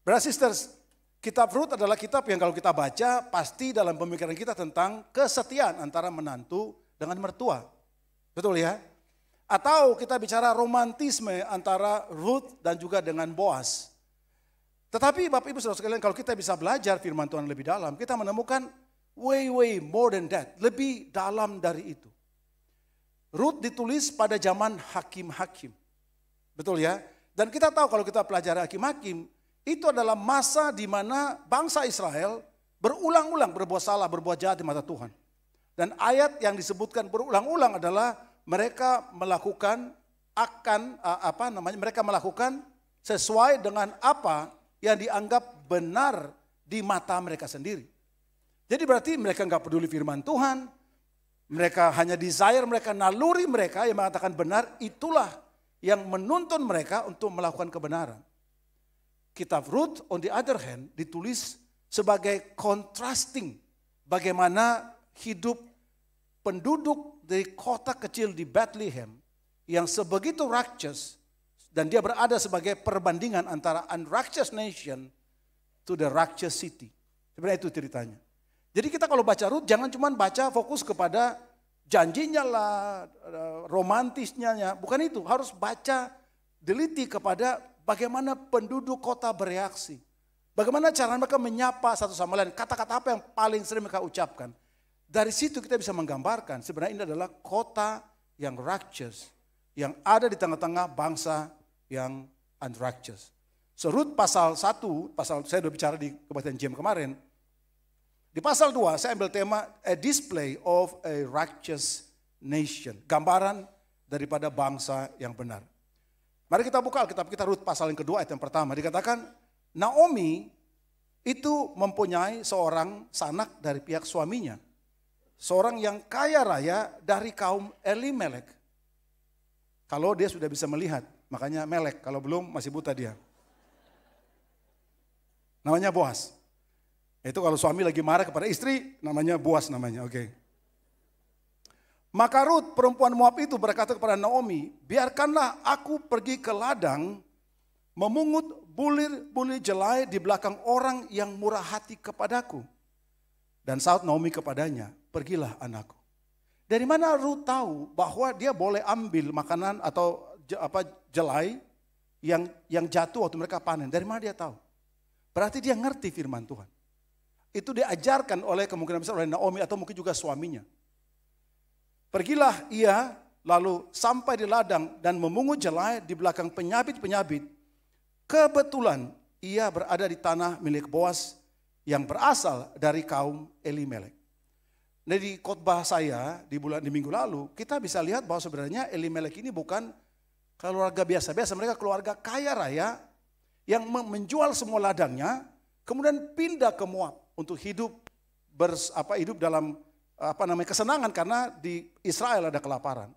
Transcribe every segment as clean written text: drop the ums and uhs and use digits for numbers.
Brothers sisters, kitab Rut adalah kitab yang kalau kita baca pasti dalam pemikiran kita tentang kesetiaan antara menantu dengan mertua. Betul ya? Atau kita bicara romantisme antara Rut dan juga dengan Boaz. Tetapi Bapak Ibu Saudara sekalian, kalau kita bisa belajar firman Tuhan lebih dalam, kita menemukan way more than that, lebih dalam dari itu. Rut ditulis pada zaman hakim-hakim. Betul ya? Dan kita tahu kalau kita pelajari hakim-hakim, itu adalah masa di mana bangsa Israel berulang-ulang berbuat salah, berbuat jahat di mata Tuhan. Dan ayat yang disebutkan berulang-ulang adalah mereka melakukan mereka melakukan sesuai dengan apa yang dianggap benar di mata mereka sendiri. Jadi berarti mereka nggak peduli firman Tuhan, mereka hanya desire, mereka naluri mereka yang mengatakan benar, itulah yang menuntun mereka untuk melakukan kebenaran. Kitab Rut on the other hand ditulis sebagai contrasting bagaimana hidup penduduk dari kota kecil di Bethlehem yang sebegitu righteous dan dia berada sebagai perbandingan antara unrighteous nation to the righteous city. Sebenarnya itu ceritanya. Jadi kita kalau baca Rut jangan cuma baca fokus kepada janjinya lah, romantisnya, bukan itu. Harus baca teliti kepada bagaimana penduduk kota bereaksi. Bagaimana cara mereka menyapa satu sama lain. Kata-kata apa yang paling sering mereka ucapkan. Dari situ kita bisa menggambarkan sebenarnya ini adalah kota yang righteous. Yang ada di tengah-tengah bangsa yang unrighteous. So Rut pasal 1, saya sudah bicara di kebaktian James kemarin. Di pasal 2 saya ambil tema a display of a righteous nation. Gambaran daripada bangsa yang benar. Mari kita buka Alkitab kita Rut pasal yang kedua ayat yang pertama. Dikatakan Naomi itu mempunyai seorang sanak dari pihak suaminya. Seorang yang kaya raya dari kaum Elimelek. Kalau dia sudah bisa melihat, makanya melek. Kalau belum masih buta dia. Namanya Boaz. Itu kalau suami lagi marah kepada istri, namanya Boaz namanya, oke. Maka Rut perempuan Moab itu berkata kepada Naomi, biarkanlah aku pergi ke ladang, memungut bulir-bulir jelai di belakang orang yang murah hati kepadaku. Dan saat Naomi kepadanya, pergilah anakku. Dari mana Rut tahu bahwa dia boleh ambil makanan atau jelai yang jatuh waktu mereka panen? Dari mana dia tahu? Berarti dia ngerti firman Tuhan. Itu diajarkan oleh kemungkinan besar oleh Naomi atau mungkin juga suaminya. Pergilah ia lalu sampai di ladang dan memungut jelai di belakang penyabit-penyabit. Kebetulan ia berada di tanah milik Boaz yang berasal dari kaum Elimelek. Nah, di khotbah saya di minggu lalu kita bisa lihat bahwa sebenarnya Elimelek ini bukan keluarga biasa-biasa, mereka keluarga kaya raya yang menjual semua ladangnya kemudian pindah ke Moab untuk hidup dalam kesenangan karena di Israel ada kelaparan.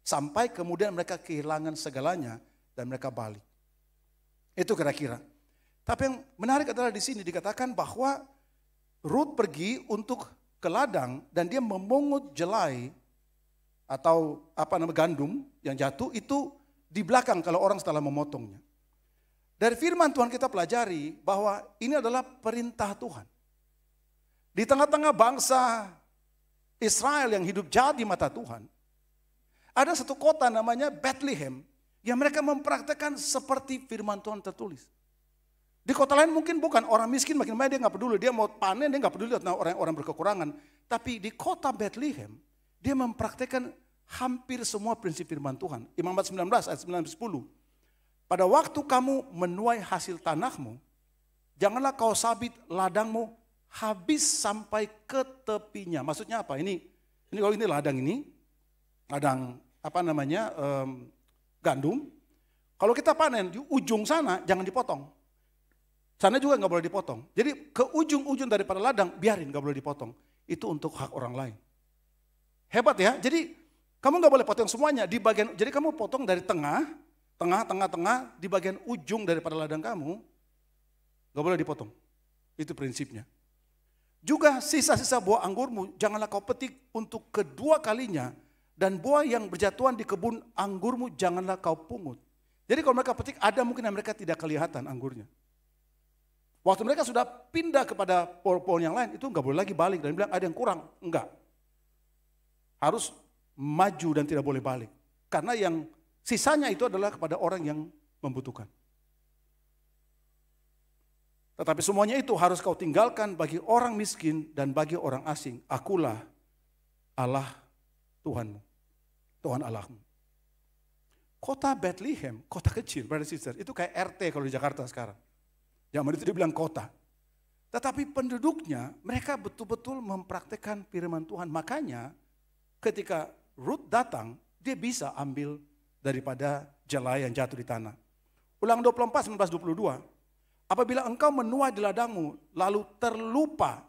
Sampai kemudian mereka kehilangan segalanya dan mereka balik. Itu kira-kira. Tapi yang menarik adalah di sini dikatakan bahwa Rut pergi untuk ke ladang dan dia memungut jelai atau gandum yang jatuh itu di belakang kalau orang setelah memotongnya. Dari firman Tuhan kita pelajari bahwa ini adalah perintah Tuhan. Di tengah-tengah bangsa Israel yang hidup jahat di mata Tuhan, ada satu kota namanya Bethlehem yang mereka mempraktekkan seperti firman Tuhan tertulis. Di kota lain mungkin bukan, orang miskin makin banyak dia nggak peduli, dia mau panen dia nggak peduli tentang orang-orang berkekurangan. Tapi di kota Bethlehem dia mempraktekkan hampir semua prinsip firman Tuhan. Imamat 19 ayat 9-10. Pada waktu kamu menuai hasil tanahmu, janganlah kau sabit ladangmu habis sampai ke tepinya. Maksudnya apa? Ini kalau ini ladang gandum. Kalau kita panen di ujung sana jangan dipotong. Sana juga nggak boleh dipotong. Jadi ke ujung-ujung daripada ladang biarin nggak boleh dipotong. Itu untuk hak orang lain. Hebat ya. Jadi kamu nggak boleh potong semuanya di bagian. Jadi kamu potong dari tengah, di bagian ujung daripada ladang kamu nggak boleh dipotong. Itu prinsipnya. Juga sisa-sisa buah anggurmu janganlah kau petik untuk kedua kalinya. Dan buah yang berjatuhan di kebun anggurmu janganlah kau pungut. Jadi kalau mereka petik ada mungkin yang mereka tidak kelihatan anggurnya. Waktu mereka sudah pindah kepada pohon yang lain, itu nggak boleh lagi balik dan bilang ada yang kurang. Enggak. Harus maju dan tidak boleh balik. Karena yang sisanya itu adalah kepada orang yang membutuhkan. Tetapi semuanya itu harus kau tinggalkan bagi orang miskin dan bagi orang asing. Akulah Allah Tuhanmu, Tuhan Allahmu. Kota Bethlehem, kota kecil, brother sister, itu kayak RT kalau di Jakarta sekarang. Zaman itu dibilang kota. Tetapi penduduknya, mereka betul-betul mempraktekkan firman Tuhan. Makanya ketika Ruth datang, dia bisa ambil daripada jelai yang jatuh di tanah. Ulangan 24, 19, 22. Apabila engkau menuai di ladangmu, lalu terlupa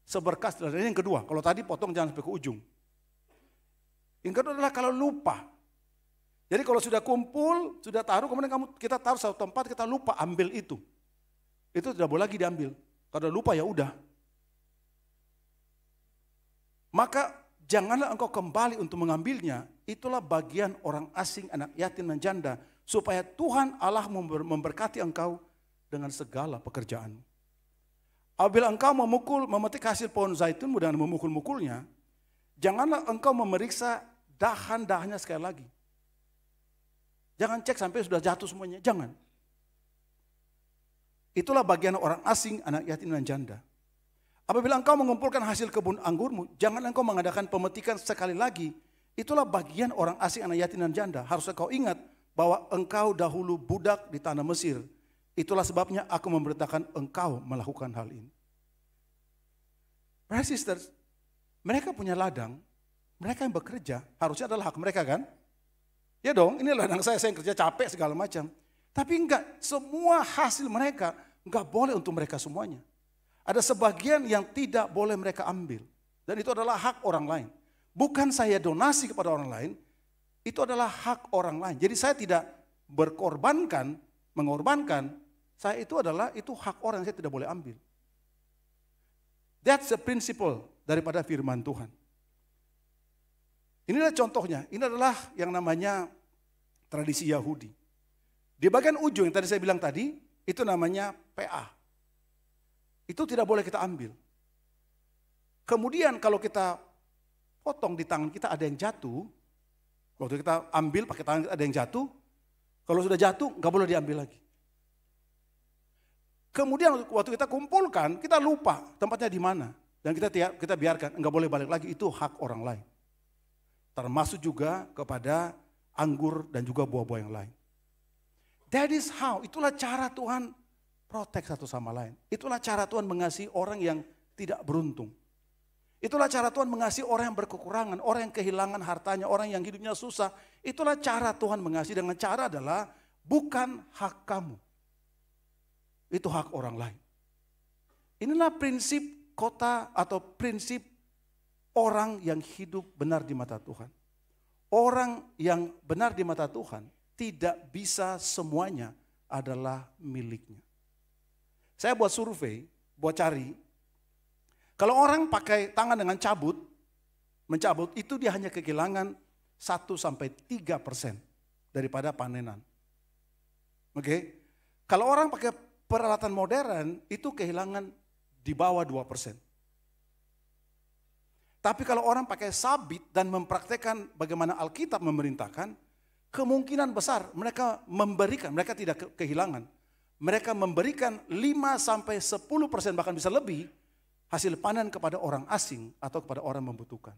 seberkas di ladang. Ini yang kedua, kalau tadi potong jangan sampai ke ujung. Yang kedua adalah kalau lupa. Jadi kalau sudah kumpul, sudah taruh, kemudian kita taruh satu tempat, kita lupa ambil itu. Itu tidak boleh lagi diambil. Kalau lupa ya udah. Maka janganlah engkau kembali untuk mengambilnya. Itulah bagian orang asing, anak yatim dan janda. Supaya Tuhan Allah memberkati engkau dengan segala pekerjaanmu. Apabila engkau memetik hasil pohon zaitunmu dengan memukul-mukulnya, janganlah engkau memeriksa dahan-dahannya sekali lagi. Jangan cek sampai sudah jatuh semuanya, jangan. Itulah bagian orang asing, anak yatim dan janda. Apabila engkau mengumpulkan hasil kebun anggurmu, jangan engkau mengadakan pemetikan sekali lagi. Itulah bagian orang asing, anak yatim dan janda. Harus engkau ingat bahwa engkau dahulu budak di tanah Mesir. Itulah sebabnya aku memerintahkan engkau melakukan hal ini. Brothers and sisters, mereka punya ladang, mereka yang bekerja, harusnya adalah hak mereka kan? Ya dong, ini ladang saya yang kerja capek segala macam. Tapi enggak, semua hasil mereka enggak boleh untuk mereka semuanya. Ada sebagian yang tidak boleh mereka ambil. Dan itu adalah hak orang lain. Bukan saya donasi kepada orang lain, itu adalah hak orang lain. Jadi saya tidak mengorbankan, saya itu hak orang yang saya tidak boleh ambil. That's the principle daripada firman Tuhan. Inilah contohnya, ini adalah yang namanya tradisi Yahudi. Di bagian ujung yang tadi saya bilang tadi, itu namanya PA. Itu tidak boleh kita ambil. Kemudian kalau kita potong di tangan kita ada yang jatuh, waktu kita ambil pakai tangan ada yang jatuh, kalau sudah jatuh nggak boleh diambil lagi. Kemudian waktu kita kumpulkan, kita lupa tempatnya di mana. Dan kita biarkan, nggak boleh balik lagi, itu hak orang lain. Termasuk juga kepada anggur dan juga buah-buah yang lain. That is how, itulah cara Tuhan protect satu sama lain. Itulah cara Tuhan mengasihi orang yang tidak beruntung. Itulah cara Tuhan mengasihi orang yang berkekurangan, orang yang kehilangan hartanya, orang yang hidupnya susah. Itulah cara Tuhan mengasihi, dengan cara adalah bukan hak kamu. Itu hak orang lain. Inilah prinsip kota atau prinsip orang yang hidup benar di mata Tuhan. Orang yang benar di mata Tuhan tidak bisa semuanya adalah miliknya. Saya buat survei, buat cari. Kalau orang pakai tangan dengan mencabut itu dia hanya kehilangan 1-3% daripada panenan. Oke? Kalau orang pakai peralatan modern itu kehilangan di bawah 2%. Tapi kalau orang pakai sabit dan mempraktekkan bagaimana Alkitab memerintahkan, kemungkinan besar mereka memberikan, mereka tidak kehilangan. Mereka memberikan 5-10% bahkan bisa lebih hasil panen kepada orang asing atau kepada orang membutuhkan.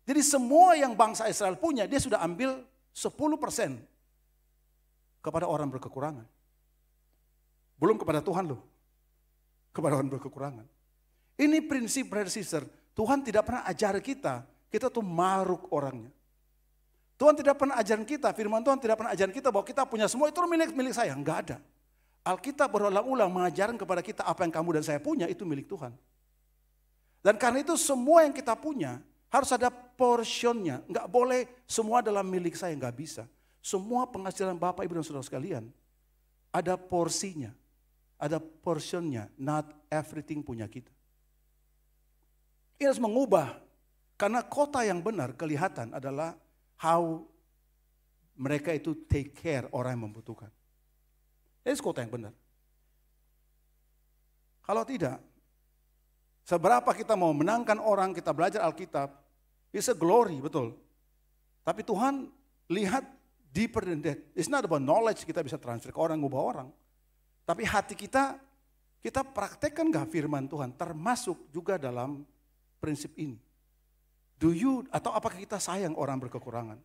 Jadi semua yang bangsa Israel punya, dia sudah ambil 10% kepada orang berkekurangan. Belum kepada Tuhan loh, kepada orang berkekurangan. Ini prinsip, brother sister. Tuhan tidak pernah ajar kita tuh maruk orangnya. Tuhan tidak pernah ajarin kita, firman Tuhan tidak pernah ajarin kita bahwa kita punya semua itu milik saya. Enggak ada. Alkitab berulang-ulang mengajarkan kepada kita apa yang kamu dan saya punya itu milik Tuhan. Dan karena itu semua yang kita punya harus ada portionnya. Enggak boleh semua dalam milik saya, enggak bisa. Semua penghasilan Bapak, Ibu dan Saudara sekalian ada porsinya. Ada portionnya, not everything punya kita. Ini harus mengubah, karena kota yang benar kelihatan adalah how mereka itu take care orang yang membutuhkan. Ini kota yang benar. Kalau tidak, seberapa kita mau menangkan orang, kita belajar Alkitab, it's a glory, betul. Tapi Tuhan lihat deeper than that. It's not about knowledge, kita bisa transfer ke orang, ngubah orang. Tapi hati kita praktekkan gak firman Tuhan, termasuk juga dalam prinsip ini. Atau apakah kita sayang orang berkekurangan?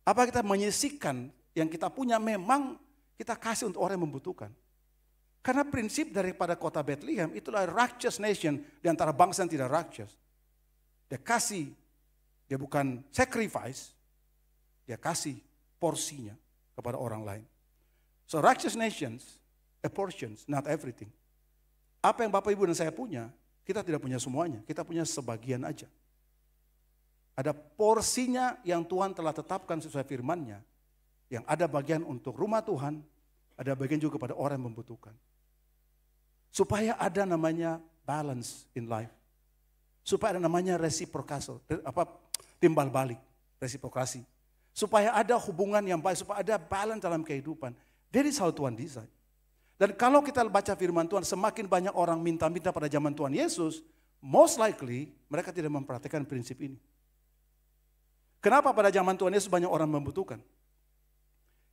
Apa kita menyisihkan yang kita punya memang kita kasih untuk orang yang membutuhkan? Karena prinsip daripada kota Bethlehem itulah righteous nation di antara bangsa yang tidak righteous. Dia kasih, dia bukan sacrifice, dia kasih porsinya kepada orang lain. So righteous nations, apportions, not everything. Apa yang Bapak Ibu dan saya punya, kita tidak punya semuanya, kita punya sebagian aja. Ada porsinya yang Tuhan telah tetapkan sesuai firman-Nya, yang ada bagian untuk rumah Tuhan, ada bagian juga kepada orang yang membutuhkan. Supaya ada namanya balance in life. Supaya ada namanya reciprocal, timbal balik, resiprokasi. Supaya ada hubungan yang baik, supaya ada balance dalam kehidupan. That is how Tuhan design. Dan kalau kita baca firman Tuhan, semakin banyak orang minta-minta pada zaman Tuhan Yesus, most likely mereka tidak memperhatikan prinsip ini. Kenapa pada zaman Tuhan Yesus banyak orang membutuhkan?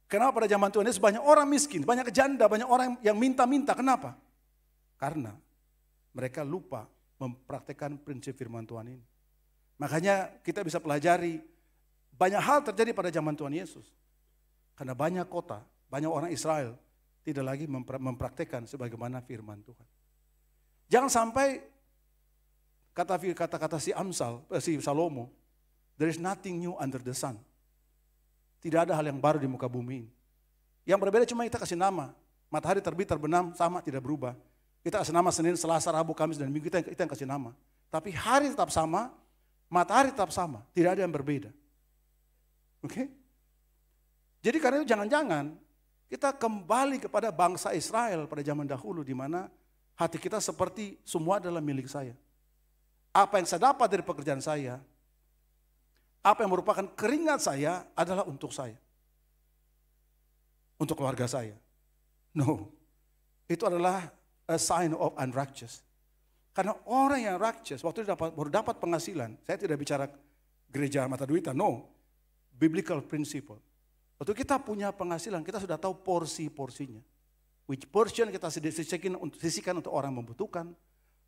Kenapa pada zaman Tuhan Yesus banyak orang miskin, banyak janda, banyak orang yang minta-minta, kenapa? Karena mereka lupa mempraktekkan prinsip firman Tuhan ini. Makanya kita bisa pelajari banyak hal terjadi pada zaman Tuhan Yesus. Karena banyak kota, banyak orang Israel tidak lagi mempraktekkan sebagaimana firman Tuhan. Jangan sampai kata-kata si Salomo, there is nothing new under the sun. Tidak ada hal yang baru di muka bumi ini. Yang berbeda cuma kita kasih nama. Matahari terbit, terbenam, sama, tidak berubah. Kita kasih nama Senin, Selasa, Rabu, Kamis, dan Minggu, kita yang kasih nama. Tapi hari tetap sama, matahari tetap sama, tidak ada yang berbeda. Oke? Jadi karena itu jangan-jangan kita kembali kepada bangsa Israel pada zaman dahulu, di mana hati kita seperti semua adalah milik saya. Apa yang saya dapat dari pekerjaan saya, apa yang merupakan keringat saya adalah untuk saya. Untuk keluarga saya. No, itu adalah a sign of unrighteous. Karena orang yang righteous, waktu baru dapat penghasilan, saya tidak bicara gereja mata duitan, no. Biblical principle. Waktu kita punya penghasilan, kita sudah tahu porsi-porsinya. Which portion kita sisihkan untuk orang membutuhkan,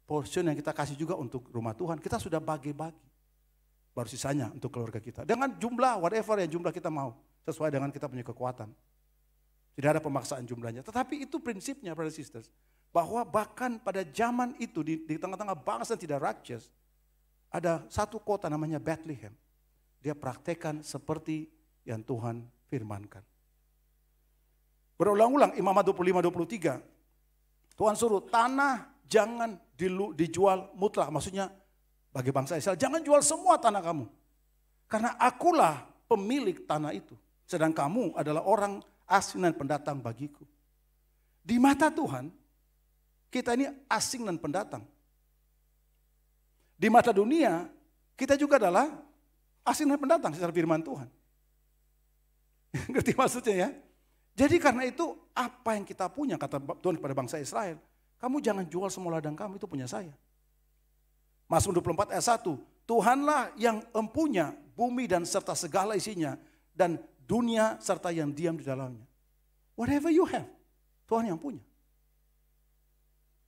portion yang kita kasih juga untuk rumah Tuhan, kita sudah bagi-bagi. Baru sisanya untuk keluarga kita. Dengan jumlah, whatever yang jumlah kita mau, sesuai dengan kita punya kekuatan. Tidak ada pemaksaan jumlahnya. Tetapi itu prinsipnya, brothers and sisters. Bahwa bahkan pada zaman itu, di tengah-tengah bangsa yang tidak righteous, ada satu kota namanya Bethlehem. Dia praktekkan seperti yang Tuhan firmankan. Berulang-ulang, Imamat 25-23, Tuhan suruh tanah jangan dijual mutlak. Maksudnya bagi bangsa Israel, jangan jual semua tanah kamu. Karena akulah pemilik tanah itu. Sedang kamu adalah orang asing dan pendatang bagiku. Di mata Tuhan, kita ini asing dan pendatang. Di mata dunia, kita juga adalah asing dan pendatang secara firman Tuhan. Ngerti maksudnya ya? Jadi karena itu apa yang kita punya, kata Tuhan kepada bangsa Israel, kamu jangan jual semua ladang kamu, itu punya saya. Mazmur 24 ayat 1, Tuhanlah yang empunya bumi dan serta segala isinya, dan dunia serta yang diam di dalamnya. Whatever you have, Tuhan yang punya.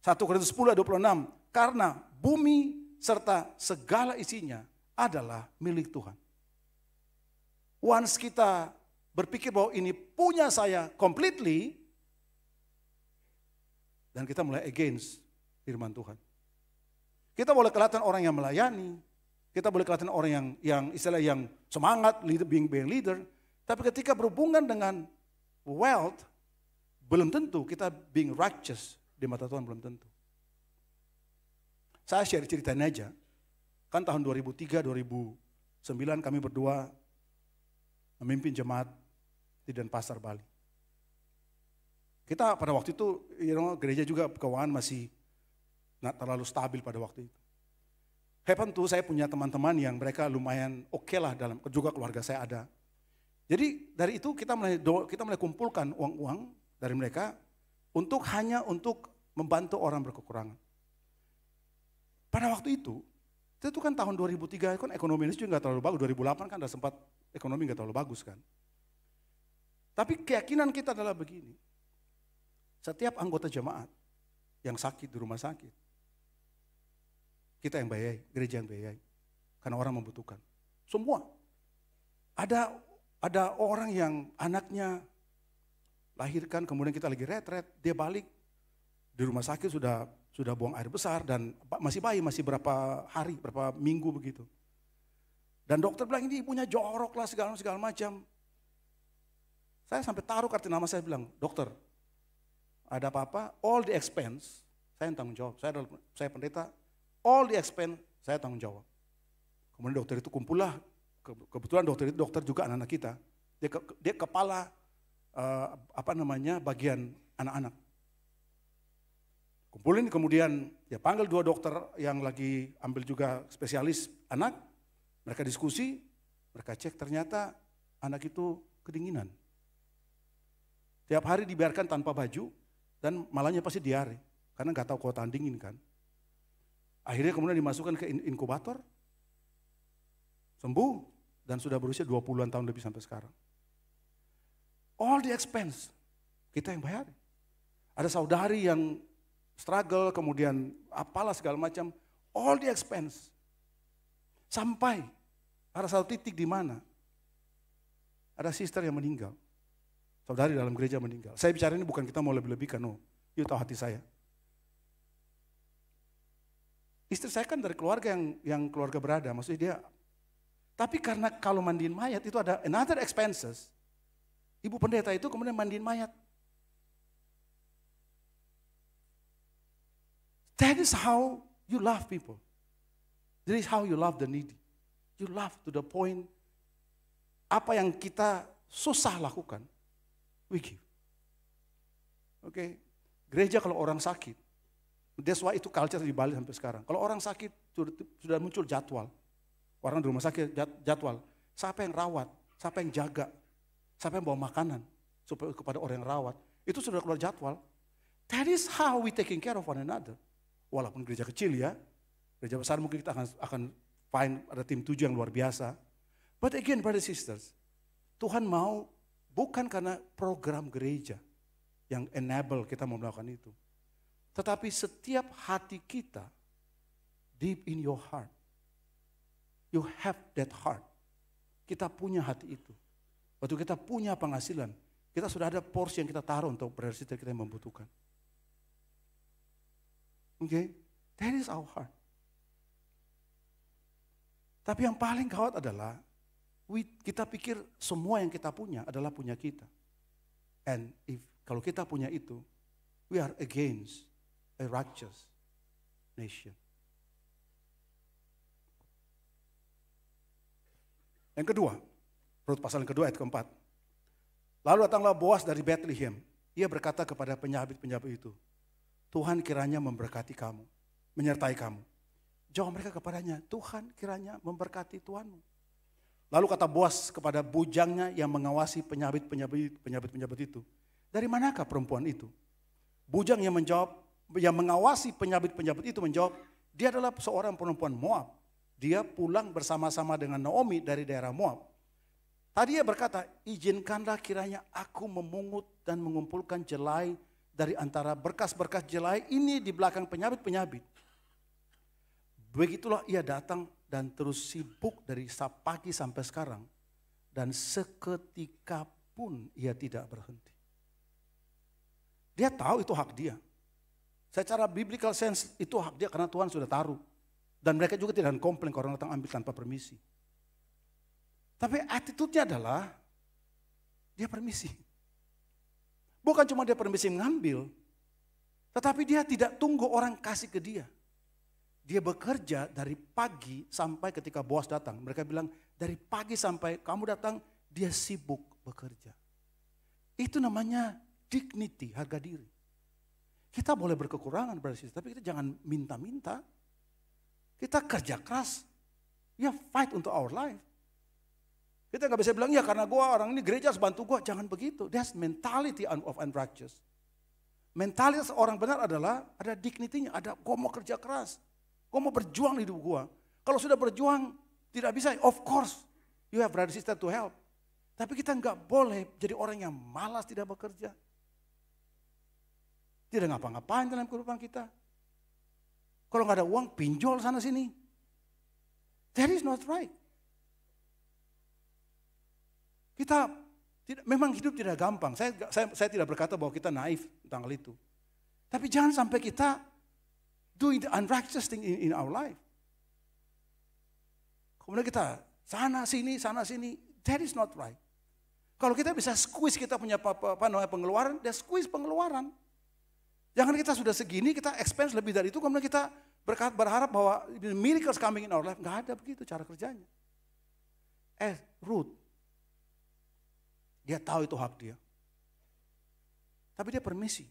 1 Korintus 10 ayat 26, karena bumi serta segala isinya adalah milik Tuhan. Once kita berpikir bahwa ini punya saya completely, dan kita mulai against firman Tuhan. Kita boleh kelihatan orang yang melayani, kita boleh kelihatan orang yang istilah yang semangat, being leader, tapi ketika berhubungan dengan wealth, belum tentu kita being righteous di mata Tuhan, belum tentu. Saya share ceritain aja, kan tahun 2003, 2009 kami berdua memimpin jemaat di Denpasar, Bali. Kita pada waktu itu, gereja juga keuangan masih nggak terlalu stabil pada waktu itu. Happen tuh saya punya teman-teman yang mereka lumayan oke lah dalam, juga keluarga saya ada. Jadi dari itu kita mulai kumpulkan uang-uang dari mereka hanya untuk membantu orang berkekurangan. Pada waktu itu kan tahun 2003 kan ekonomi Indonesia juga nggak terlalu bagus. 2008 kan ada sempat ekonomi nggak terlalu bagus kan. Tapi keyakinan kita adalah begini. Setiap anggota jemaat yang sakit di rumah sakit, kita yang biayai, gereja yang biayai. Karena orang membutuhkan. Semua. Ada orang yang anaknya lahirkan, kemudian kita lagi retret, dia balik di rumah sakit sudah buang air besar dan masih bayi, masih berapa hari, berapa minggu begitu. Dan dokter bilang ini ibunya jorok lah segala macam. Saya sampai taruh kartu nama, saya bilang, dokter, ada apa-apa, all the expense, saya yang tanggung jawab. Saya pendeta, all the expense, saya tanggung jawab. Kemudian dokter itu kumpullah, kebetulan dokter itu dokter juga anak-anak kita. Dia kepala bagian anak-anak. Kumpulin, kemudian dia panggil 2 dokter yang lagi ambil juga spesialis anak. Mereka diskusi, mereka cek ternyata anak itu kedinginan. Tiap hari dibiarkan tanpa baju dan malahnya pasti diare. Karena nggak tahu kota dingin kan. Akhirnya kemudian dimasukkan ke inkubator, sembuh dan sudah berusia 20-an tahun lebih sampai sekarang. All the expense, kita yang bayar. Ada saudari yang struggle, kemudian apalah segala macam, all the expense. Sampai pada satu titik di mana ada sister yang meninggal. Saudari dalam gereja meninggal. Saya bicara ini bukan kita mau lebih-lebihkan, no. You tahu hati saya. Istri saya kan dari keluarga yang keluarga berada, maksudnya dia. Tapi karena kalau mandiin mayat itu ada another expenses. Ibu pendeta itu kemudian mandiin mayat. That is how you love people. That is how you love the needy. You love to the point, apa yang kita susah lakukan, we give. Oke, gereja kalau orang sakit, that's why itu culture di Bali sampai sekarang. Kalau orang sakit sudah muncul jadwal. Orang di rumah sakit jadwal. Siapa yang rawat, siapa yang jaga, siapa yang bawa makanan supaya kepada orang yang rawat. Itu sudah keluar jadwal. That is how we taking care of one another. Walaupun gereja kecil ya, gereja besar mungkin kita akan find ada tim 7 yang luar biasa. But again, brothers and sisters, Tuhan mau bukan karena program gereja yang enable kita mau melakukan itu. Tetapi setiap hati kita, deep in your heart, you have that heart. Kita punya hati itu. Waktu kita punya penghasilan, kita sudah ada porsi yang kita taruh untuk brothers and sisters kita yang membutuhkan. Okay? That is our heart. Tapi yang paling gawat adalah kita pikir semua yang kita punya adalah punya kita. And kalau kita punya itu, we are against a righteous nation. Yang kedua, Rut pasal yang kedua ayat keempat. Lalu datanglah Boas dari Bethlehem. Ia berkata kepada penyabit-penyabit itu, Tuhan kiranya memberkati kamu, menyertai kamu. Jawab mereka kepadanya, Tuhan kiranya memberkati Tuhanmu. Lalu kata Boas kepada bujangnya yang mengawasi penyabit-penyabit itu, dari manakah perempuan itu? Bujang yang mengawasi penyabit-penyabit itu menjawab, dia adalah seorang perempuan Moab. Dia pulang bersama-sama dengan Naomi dari daerah Moab. Tadi dia berkata, izinkanlah kiranya aku memungut dan mengumpulkan jelai dari antara berkas-berkas jelai ini di belakang penyabit-penyabit. Begitulah ia datang dan terus sibuk dari pagi sampai sekarang. Dan seketika pun ia tidak berhenti. Dia tahu itu hak dia. Secara biblical sense itu hak dia karena Tuhan sudah taruh. Dan mereka juga tidak komplain kalau orang datang ambil tanpa permisi. Tapi attitude-nya adalah dia permisi. Bukan cuma dia permisi mengambil, tetapi dia tidak tunggu orang kasih ke dia. Dia bekerja dari pagi sampai ketika Boas datang. Mereka bilang dari pagi sampai kamu datang, dia sibuk bekerja. Itu namanya dignity, harga diri. Kita boleh berkekurangan, tapi kita jangan minta-minta. Kita kerja keras, ya fight untuk our life. Kita nggak bisa bilang, ya karena gue orang ini gereja harus bantu gue. Jangan begitu, that's mentality of unrighteous. mentalitas orang benar adalah ada dignity-nya, ada gue mau kerja keras, gue mau berjuang di hidup gue. Kalau sudah berjuang tidak bisa, of course you have brother sister to help. Tapi kita nggak boleh jadi orang yang malas tidak bekerja. Tidak ngapa-ngapain dalam kehidupan kita. Kalau nggak ada uang, pinjol sana sini. That is not right. Kita memang hidup tidak gampang. Saya tidak berkata bahwa kita naif tentang hal itu. Tapi jangan sampai kita doing the unrighteous thing in our life. Kemudian kita sana sini. That is not right. Kalau kita bisa squeeze kita punya pengeluaran, dia squeeze pengeluaran. Jangan kita sudah segini, kita expense lebih dari itu, kemudian kita berharap bahwa miracles coming in our life. Nggak ada begitu cara kerjanya. Ruth, dia tahu itu hak dia. Tapi dia permisi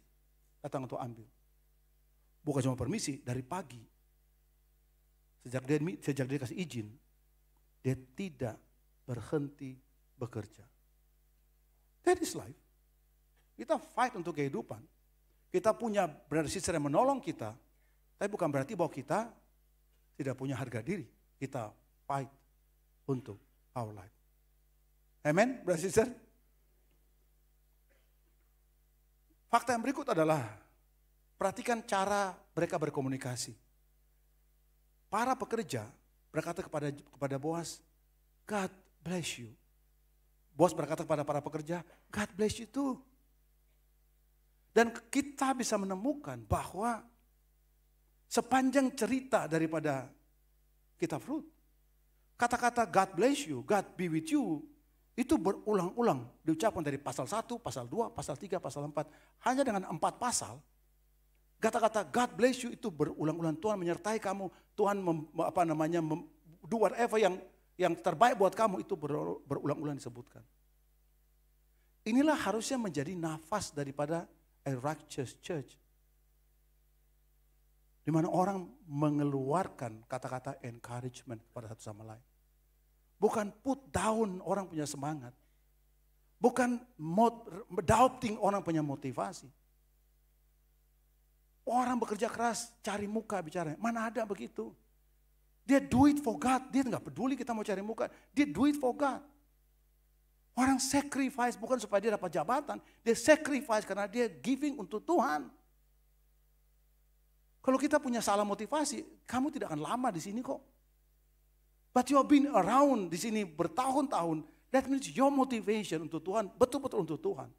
datang untuk ambil. Bukan cuma permisi, dari pagi. Sejak dia kasih izin, dia tidak berhenti bekerja. That is life. Kita fight untuk kehidupan. Kita punya brother sister yang menolong kita, tapi bukan berarti bahwa kita tidak punya harga diri. Kita fight untuk our life. Amen, brother sister? Fakta yang berikut adalah, perhatikan cara mereka berkomunikasi. Para pekerja berkata kepada Boaz, God bless you. Boaz berkata kepada para pekerja, God bless you too. Dan kita bisa menemukan bahwa sepanjang cerita daripada kitab Rut, kata-kata God bless you, God be with you, itu berulang-ulang diucapkan dari pasal 1, pasal 2, pasal 3, pasal 4. Hanya dengan 4 pasal, kata-kata God bless you itu berulang-ulang. Tuhan menyertai kamu, Tuhan do whatever yang terbaik buat kamu, itu berulang-ulang disebutkan. Inilah harusnya menjadi nafas daripada a righteous church. Di mana orang mengeluarkan kata-kata encouragement kepada satu sama lain. Bukan put down orang punya semangat. Bukan doubting orang punya motivasi. Orang bekerja keras, cari muka bicara. Mana ada begitu? Dia do it for God. Dia nggak peduli kita mau cari muka. Dia do it for God. Orang sacrifice bukan supaya dia dapat jabatan. Dia sacrifice karena dia giving untuk Tuhan. Kalau kita punya salah motivasi, kamu tidak akan lama di sini kok. But you have been around di sini bertahun-tahun. That means your motivation untuk Tuhan, betul-betul untuk Tuhan.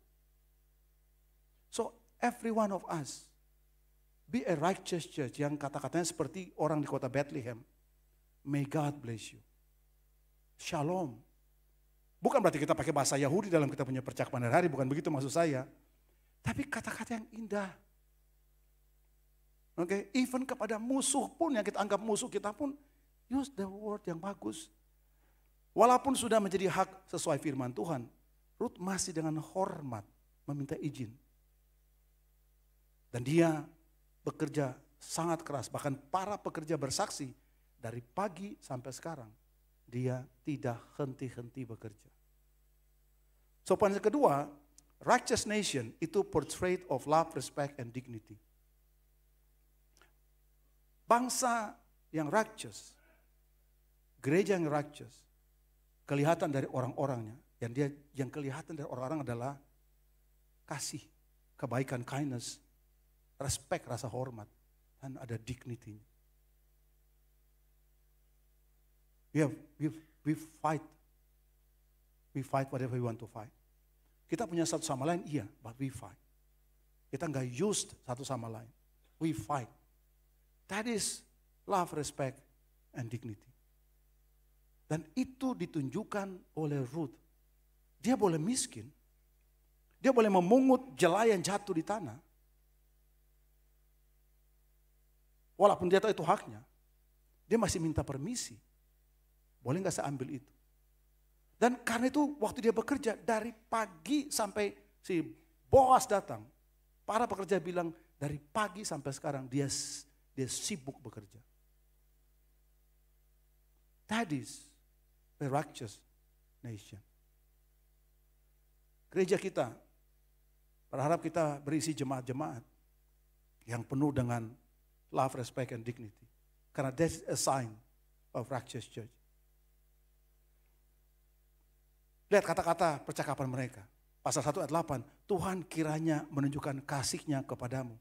So every one of us, be a righteous church, yang kata-katanya seperti orang di kota Bethlehem. May God bless you. Shalom. Bukan berarti kita pakai bahasa Yahudi dalam kita punya percakapan hari, bukan begitu maksud saya. Tapi kata-kata yang indah. Oke, even kepada musuh pun yang kita anggap musuh kita pun, use the word yang bagus. Walaupun sudah menjadi hak sesuai firman Tuhan, Ruth masih dengan hormat meminta izin. Dan dia bekerja sangat keras, bahkan para pekerja bersaksi dari pagi sampai sekarang. Dia tidak henti-henti bekerja. So poin kedua, righteous nation itu portrait of love, respect, and dignity. Bangsa yang righteous, gereja yang righteous, kelihatan dari orang-orangnya. Yang kelihatan dari orang-orang adalah kasih, kebaikan, kindness, respect, rasa hormat, dan ada dignity. We fight. We fight whatever we want to fight. Kita punya satu sama lain, iya, but we fight. Kita nggak used satu sama lain. We fight. That is love, respect, and dignity. Dan itu ditunjukkan oleh Ruth. Dia boleh miskin. Dia boleh memungut jelai yang jatuh di tanah. Walaupun dia tahu itu haknya. Dia masih minta permisi. Boleh nggak saya ambil itu? Dan karena itu waktu dia bekerja dari pagi sampai si Boaz datang. Para pekerja bilang dari pagi sampai sekarang dia sibuk bekerja. That is a righteous nation. Gereja kita, berharap kita berisi jemaat-jemaat yang penuh dengan love, respect, and dignity. Karena that's a sign of righteous church. Lihat kata-kata percakapan mereka. Pasal 1 ayat 8, Tuhan kiranya menunjukkan kasih-Nya kepadamu.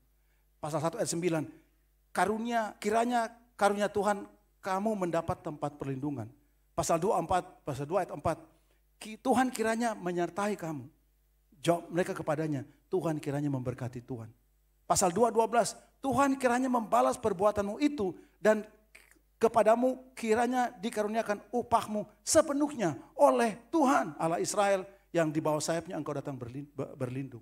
Pasal 1 ayat 9, kiranya karunia Tuhan kamu mendapat tempat perlindungan. Pasal 2 ayat 4, Tuhan kiranya menyertai kamu. Jawab mereka kepadanya, Tuhan kiranya memberkati Tuhan. Pasal 2:12, Tuhan kiranya membalas perbuatanmu itu dan kepadamu kiranya dikaruniakan upahmu sepenuhnya oleh Tuhan Allah Israel yang di bawah sayapnya engkau datang berlindung.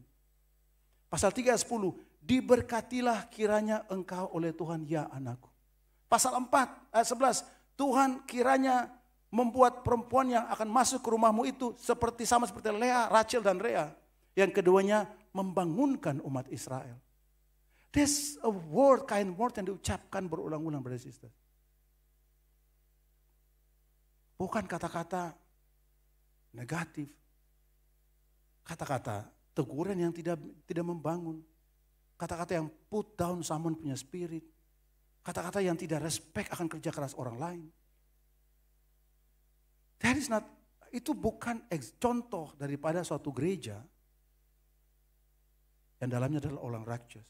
Pasal 3 ayat 10, diberkatilah kiranya engkau oleh Tuhan ya anakku. Pasal 4 ayat 11, Tuhan kiranya membuat perempuan yang akan masuk ke rumahmu itu sama seperti Lea, Rachel dan Rea. Yang keduanya membangunkan umat Israel. There's a word, kind word yang diucapkan berulang-ulang brother sister. Bukan kata-kata negatif. Kata-kata teguran yang tidak membangun. Kata-kata yang put down someone punya spirit. Kata-kata yang tidak respect akan kerja keras orang lain. That is not, itu bukan contoh daripada suatu gereja yang dalamnya adalah orang righteous.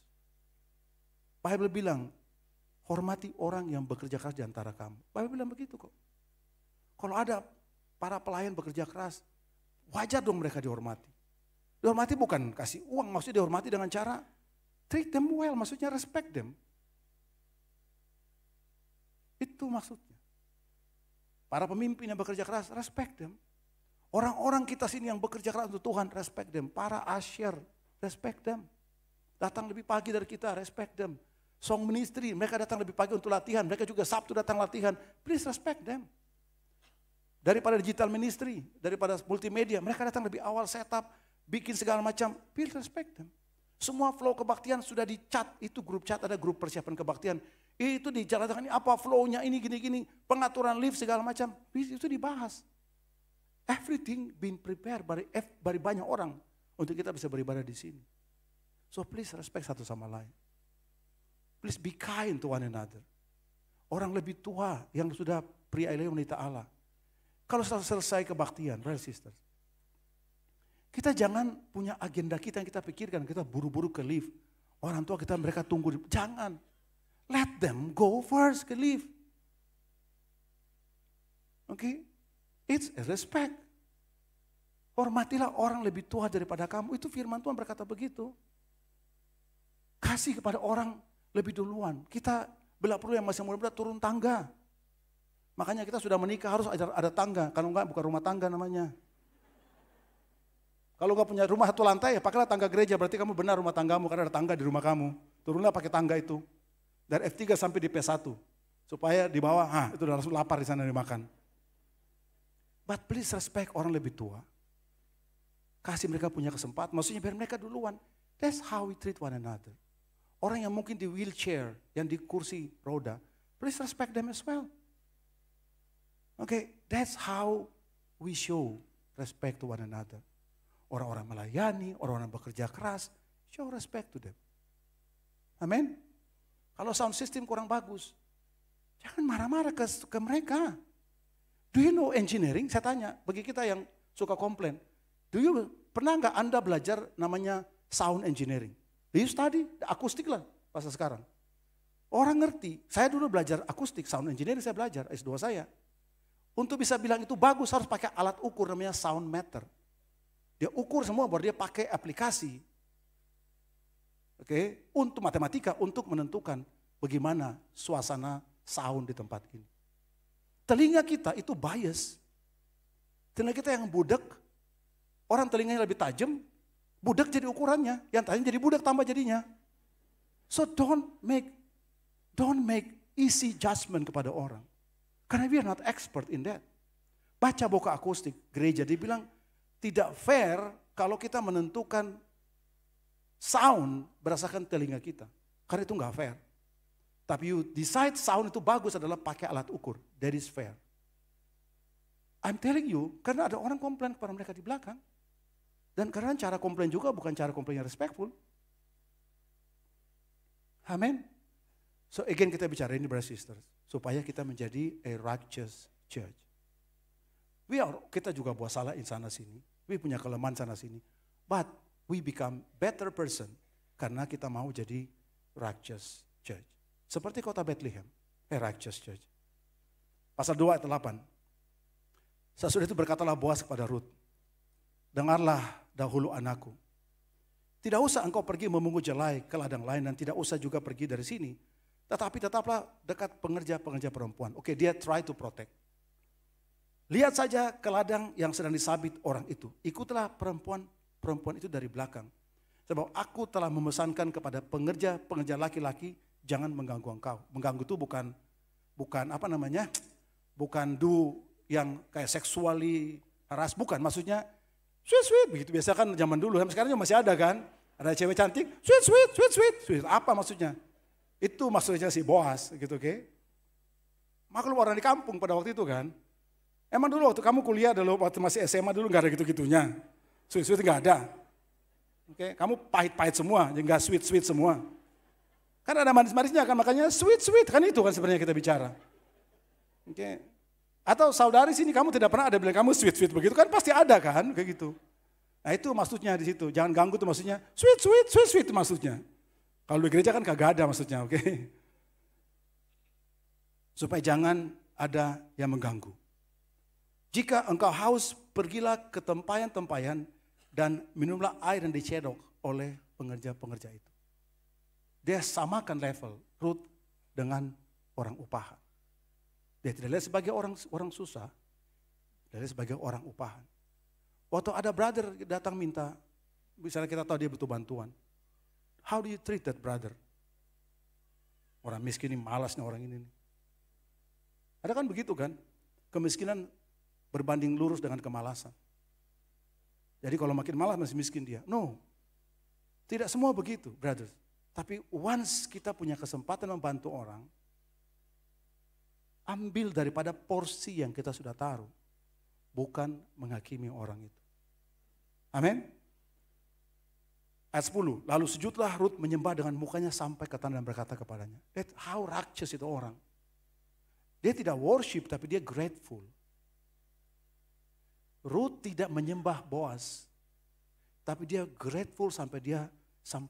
Bible bilang, hormati orang yang bekerja keras di antara kamu. Bible bilang begitu kok. Kalau ada para pelayan bekerja keras, wajar dong mereka dihormati. Dihormati bukan kasih uang, maksudnya dihormati dengan cara treat them well, maksudnya respect them. Itu maksudnya. Para pemimpin yang bekerja keras, respect them. Orang-orang kita sini yang bekerja keras untuk Tuhan, respect them. Para usher, respect them. Datang lebih pagi dari kita, respect them. Song ministry, mereka datang lebih pagi untuk latihan. Mereka juga Sabtu datang latihan. Please respect them. Daripada digital ministry, daripada multimedia, mereka datang lebih awal setup, bikin segala macam. Please respect them. Semua flow kebaktian sudah di chat, itu grup chat, ada grup persiapan kebaktian. Itu dijalankan, ini apa flow-nya, ini gini-gini, pengaturan lift segala macam, itu dibahas. Everything been prepared dari banyak orang untuk kita bisa beribadah di sini. So please respect satu sama lain. Please be kind to one another. Orang lebih tua yang sudah pria ilahi wanita Allah. Kalau sudah selesai kebaktian, brothers and sisters, kita jangan punya agenda kita yang kita pikirkan, kita buru-buru ke lift. Orang tua kita mereka tunggu, jangan. Let them go first ke lift. Okay? It's a respect. Hormatilah orang lebih tua daripada kamu. Itu firman Tuhan berkata begitu. Kasih kepada orang lebih duluan. Kita bila perlu yang masih muda-muda turun tangga. Makanya kita sudah menikah harus ada tangga. Kalau enggak bukan rumah tangga namanya. Kalau enggak punya rumah satu lantai ya pakailah tangga gereja. Berarti kamu benar rumah tanggamu karena ada tangga di rumah kamu. Turunlah pakai tangga itu. Dari F3 sampai di P1. Supaya di bawah, itu udah langsung lapar di sana dimakan. But please respect orang lebih tua. Kasih mereka punya kesempatan, maksudnya biar mereka duluan. That's how we treat one another. Orang yang mungkin di wheelchair, yang di kursi roda, please respect them as well. Okay, that's how we show respect to one another. Orang-orang melayani, orang-orang bekerja keras, show respect to them. Amen. Kalau sound system kurang bagus, jangan marah-marah ke mereka. Do you know engineering? Saya tanya, bagi kita yang suka komplain, pernah nggak Anda belajar namanya sound engineering? Do you study? Akustik lah, pas sekarang. Orang ngerti, saya dulu belajar akustik, sound engineering saya belajar, S2 saya. Untuk bisa bilang itu bagus harus pakai alat ukur namanya sound meter. Dia ukur semua baru dia pakai aplikasi. Oke, untuk matematika, untuk menentukan bagaimana suasana sound di tempat ini. Telinga kita itu bias. Telinga kita yang budak, orang telinganya lebih tajam, budak jadi ukurannya, yang tajam jadi budak tambah jadinya. So don't make easy judgment kepada orang. Karena we are not expert in that. Baca buku akustik gereja, dia bilang tidak fair kalau kita menentukan sound berdasarkan telinga kita. Karena itu nggak fair. Tapi you decide sound itu bagus adalah pakai alat ukur. That is fair. I'm telling you, karena ada orang komplain kepada mereka di belakang. Dan karena cara komplain juga bukan cara komplain yang respectful. Amin. So again kita bicara ini brothers sisters, supaya kita menjadi a righteous church. Kita juga buat salah di sana sini, we punya kelemahan sana sini, but we become better person karena kita mau jadi righteous church. Seperti kota Bethlehem, a righteous church. Pasal 2 ayat 8. Sesudah itu berkatalah Boaz kepada Rut, dengarlah dahulu anakku. Tidak usah engkau pergi memungut jelai ke ladang lain dan tidak usah juga pergi dari sini. Tetapi tetaplah dekat pengerja-pengerja perempuan. Oke, dia try to protect. Lihat saja ke ladang yang sedang disabit orang itu. Ikutlah perempuan itu dari belakang. Sebab aku telah memesankan kepada pengerja laki-laki, jangan mengganggu engkau. Mengganggu itu bukan bukan yang kayak seksuali haras, bukan. Maksudnya sweet begitu. Biasa kan zaman dulu, sekarang masih ada kan. Ada cewek cantik, sweet. Apa maksudnya? Itu maksudnya si Boaz gitu, oke. Maklum orang di kampung pada waktu itu kan. Emang dulu waktu kamu kuliah dulu, waktu masih SMA dulu gak ada gitu-gitunya. Sweet gak ada. Oke, kamu pahit-pahit semua, gak sweet semua. Kan ada manis-manisnya kan, makanya sweet, kan itu kan sebenarnya kita bicara. Oke. Atau saudari sini kamu tidak pernah ada bilang kamu sweet begitu kan, pasti ada kan kayak gitu. Nah itu maksudnya di situ, jangan ganggu itu maksudnya, sweet itu maksudnya. Kalau di gereja kan kagak ada maksudnya, oke. Supaya jangan ada yang mengganggu. Jika engkau haus, pergilah ke tempayan-tempayan dan minumlah air yang dicedok oleh pengerja-pengerja itu. Dia samakan level Ruth dengan orang upahan. Dia tidak lihat sebagai orang susah, dia lihat sebagai orang upahan. Waktu ada brother datang minta, misalnya kita tahu dia butuh bantuan. How do you treat that brother? Orang miskin ini malas nih orang ini. Ada kan begitu kan? Kemiskinan berbanding lurus dengan kemalasan. Jadi kalau makin malas masih miskin dia. No, tidak semua begitu brothers. Tapi once kita punya kesempatan membantu orang, ambil daripada porsi yang kita sudah taruh. Bukan menghakimi orang itu. Amin. Ayat 10, lalu sujudlah Rut menyembah dengan mukanya sampai ke tanah dan berkata kepadanya. How righteous itu orang. Dia tidak worship tapi dia grateful. Rut tidak menyembah Boaz. Tapi dia grateful sampai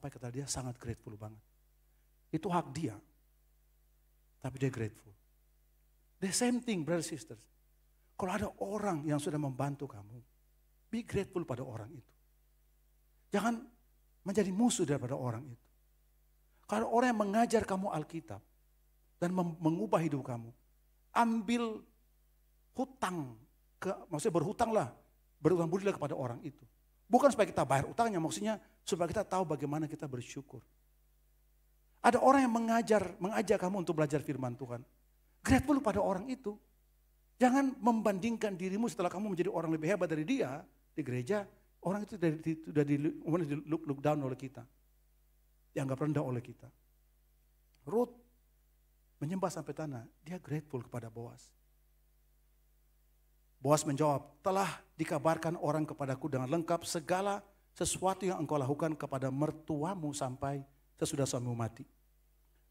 ke tanah, dia sangat grateful banget. Itu hak dia. Tapi dia grateful. The same thing brothers and sisters. Kalau ada orang yang sudah membantu kamu, be grateful pada orang itu. Jangan menjadi musuh daripada orang itu. Kalau orang yang mengajar kamu Alkitab dan mengubah hidup kamu, ambil hutang, maksudnya berhutang budilah kepada orang itu. Bukan supaya kita bayar utangnya, maksudnya supaya kita tahu bagaimana kita bersyukur. Ada orang yang mengajak kamu untuk belajar firman Tuhan. Grateful pada orang itu. Jangan membandingkan dirimu setelah kamu menjadi orang lebih hebat dari dia di gereja. Orang itu sudah di look down oleh kita. Dianggap rendah oleh kita. Ruth menyembah sampai tanah. Dia grateful kepada Boaz. Boaz menjawab, telah dikabarkan orang kepadaku dengan lengkap segala sesuatu yang engkau lakukan kepada mertuamu sampai sesudah suamimu mati.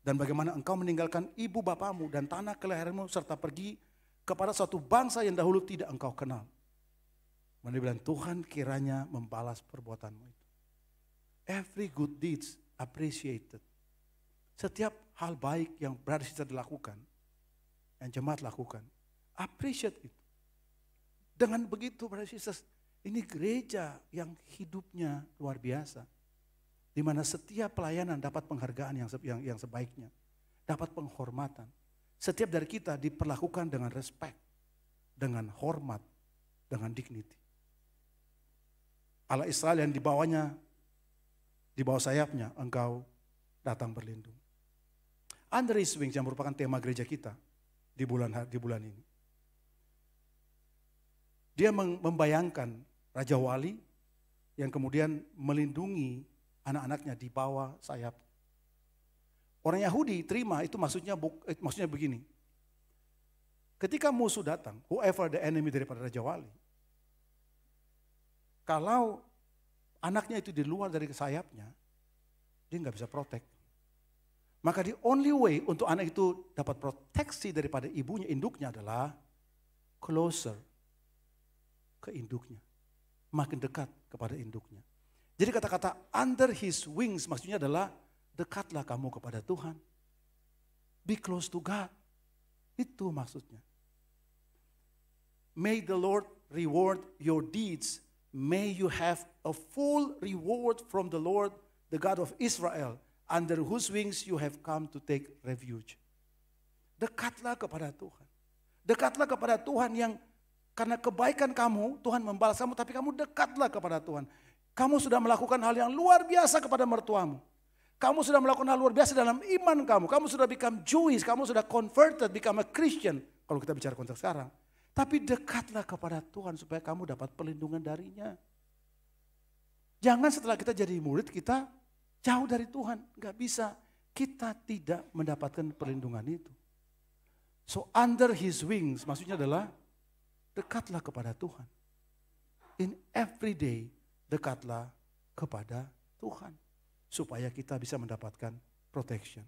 Dan bagaimana engkau meninggalkan ibu bapamu dan tanah kelahiranmu serta pergi kepada suatu bangsa yang dahulu tidak engkau kenal. Dia bilang, Tuhan kiranya membalas perbuatanmu itu. Every good deeds appreciated. Setiap hal baik yang brother sister dilakukan, yang jemaat lakukan, appreciate itu. Dengan begitu brother sisters, ini gereja yang hidupnya luar biasa. Di mana setiap pelayanan dapat penghargaan yang sebaiknya. Dapat penghormatan. Setiap dari kita diperlakukan dengan respect. Dengan hormat. Dengan dignity. Allah Israel yang dibawanya, di bawah sayapnya engkau datang berlindung. Under His wings yang merupakan tema gereja kita di bulan ini. Dia membayangkan Raja Wali yang kemudian melindungi anak-anaknya di bawah sayap. Orang Yahudi terima itu maksudnya begini. Ketika musuh datang, whoever the enemy daripada Raja Wali, kalau anaknya itu di luar dari sayapnya, dia nggak bisa protect. Maka the only way untuk anak itu dapat proteksi daripada ibunya, induknya adalah closer ke induknya. Makin dekat kepada induknya. Jadi kata-kata under his wings maksudnya adalah dekatlah kamu kepada Tuhan. Be close to God. Itu maksudnya. May the Lord reward your deeds. May you have a full reward from the Lord, the God of Israel, under whose wings you have come to take refuge. Dekatlah kepada Tuhan. Dekatlah kepada Tuhan yang karena kebaikan kamu, Tuhan membalas kamu, tapi kamu dekatlah kepada Tuhan. Kamu sudah melakukan hal yang luar biasa kepada mertuamu. Kamu sudah melakukan hal luar biasa dalam iman kamu. Kamu sudah become Jewish, kamu sudah converted, become a Christian. Kalau kita bicara konteks sekarang. Tapi dekatlah kepada Tuhan supaya kamu dapat perlindungan darinya. Jangan setelah kita jadi murid, kita jauh dari Tuhan. Enggak bisa. Kita tidak mendapatkan perlindungan itu. So under his wings maksudnya adalah dekatlah kepada Tuhan. In every day, dekatlah kepada Tuhan. Supaya kita bisa mendapatkan protection.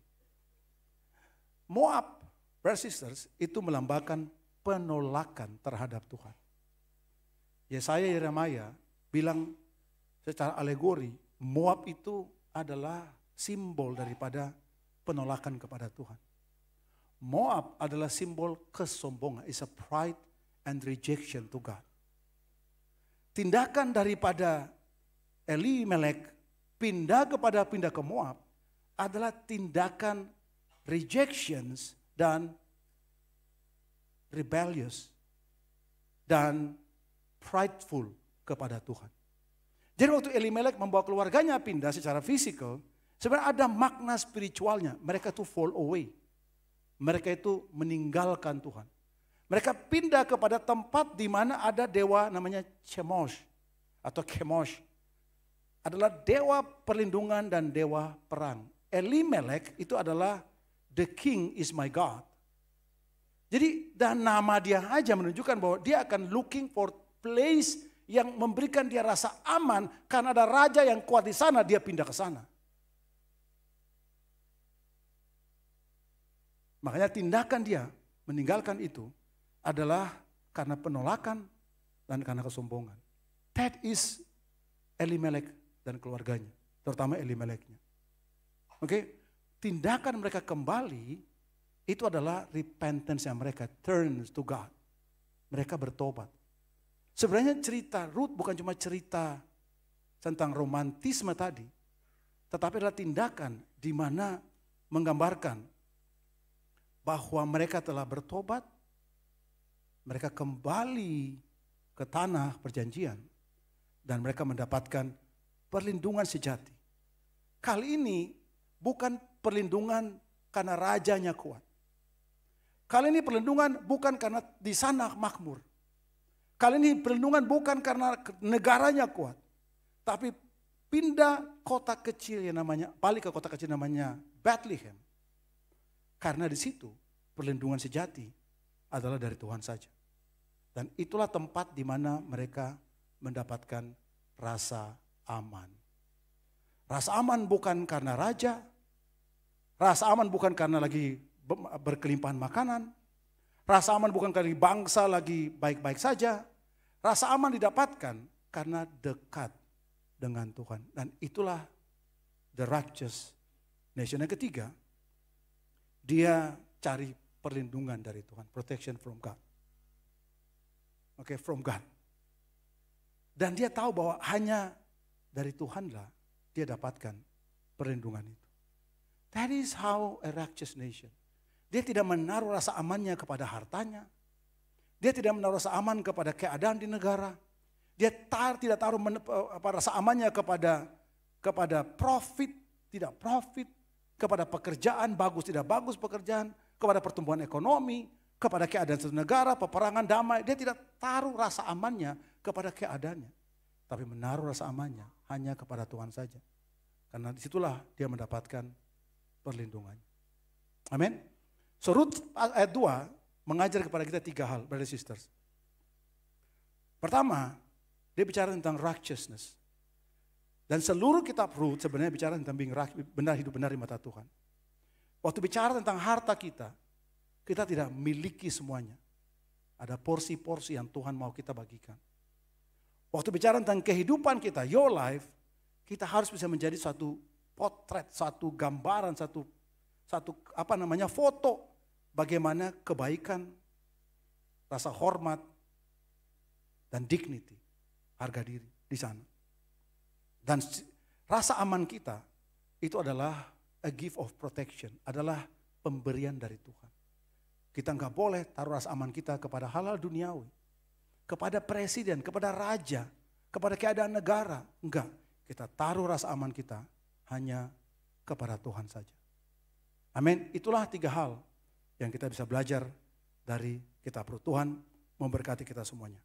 Moab, brothers and sisters, itu melambangkan penolakan terhadap Tuhan. Yesaya Yeremia bilang secara alegori, Moab itu adalah simbol daripada penolakan kepada Tuhan. Moab adalah simbol kesombongan, is a pride and rejection to God. Tindakan daripada Elimelek pindah ke Moab adalah tindakan rejections dan rebellious dan prideful kepada Tuhan. Jadi waktu Elimelek membawa keluarganya pindah secara fisikal, sebenarnya ada makna spiritualnya. Mereka itu fall away. Mereka itu meninggalkan Tuhan. Mereka pindah kepada tempat di mana ada dewa namanya Chemosh atau Chemosh. Adalah dewa perlindungan dan dewa perang. Elimelek itu adalah the king is my God. Jadi dan nama dia aja menunjukkan bahwa dia akan looking for place yang memberikan dia rasa aman karena ada raja yang kuat di sana, dia pindah ke sana. Makanya tindakan dia meninggalkan itu adalah karena penolakan dan karena kesombongan. That is Elimelek dan keluarganya, terutama Elimeleknya. Oke, tindakan mereka kembali itu adalah repentance yang mereka turns to God. Mereka bertobat. Sebenarnya cerita Ruth bukan cuma cerita tentang romantisme tadi, tetapi adalah tindakan di mana menggambarkan bahwa mereka telah bertobat, mereka kembali ke tanah perjanjian, dan mereka mendapatkan perlindungan sejati. Kali ini bukan perlindungan karena rajanya kuat. Kali ini perlindungan bukan karena di sana makmur. Kali ini perlindungan bukan karena negaranya kuat. Tapi pindah kota kecil yang namanya, balik ke kota kecil namanya Bethlehem. Karena di situ perlindungan sejati adalah dari Tuhan saja. Dan itulah tempat di mana mereka mendapatkan rasa aman. Rasa aman bukan karena raja, rasa aman bukan karena lagi berkelimpahan makanan, rasa aman bukan karena bangsa lagi baik-baik saja, rasa aman didapatkan karena dekat dengan Tuhan. Dan itulah the righteous nation. Yang ketiga, dia cari perlindungan dari Tuhan, protection from God. Oke, from God. Dan dia tahu bahwa hanya dari Tuhanlah dia dapatkan perlindungan itu. That is how a righteous nation. Dia tidak menaruh rasa amannya kepada hartanya. Dia tidak menaruh rasa aman kepada keadaan di negara. Dia tidak taruh rasa amannya kepada profit, tidak profit, kepada pekerjaan, bagus tidak bagus pekerjaan, kepada pertumbuhan ekonomi, kepada keadaan satu negara, peperangan, damai. Dia tidak taruh rasa amannya kepada keadaannya. Tapi menaruh rasa amannya hanya kepada Tuhan saja. Karena disitulah dia mendapatkan perlindungan. Amin. So Rut ayat 2 mengajar kepada kita 3 hal, brothers and sisters. Pertama, dia bicara tentang righteousness. Dan seluruh kitab Rut sebenarnya bicara tentang benar, hidup benar di mata Tuhan. Waktu bicara tentang harta kita tidak miliki semuanya. Ada porsi-porsi yang Tuhan mau kita bagikan. Waktu bicara tentang kehidupan kita, your life, kita harus bisa menjadi satu potret, satu gambaran, satu foto bagaimana kebaikan, rasa hormat, dan dignity, harga diri di sana. Dan rasa aman kita itu adalah a gift of protection, adalah pemberian dari Tuhan. Kita nggak boleh taruh rasa aman kita kepada hal-hal duniawi, kepada presiden, kepada raja, kepada keadaan negara. Enggak, kita taruh rasa aman kita hanya kepada Tuhan saja. Amin. Itulah 3 hal yang kita bisa belajar dari kitab Rut. Tuhan memberkati kita semuanya.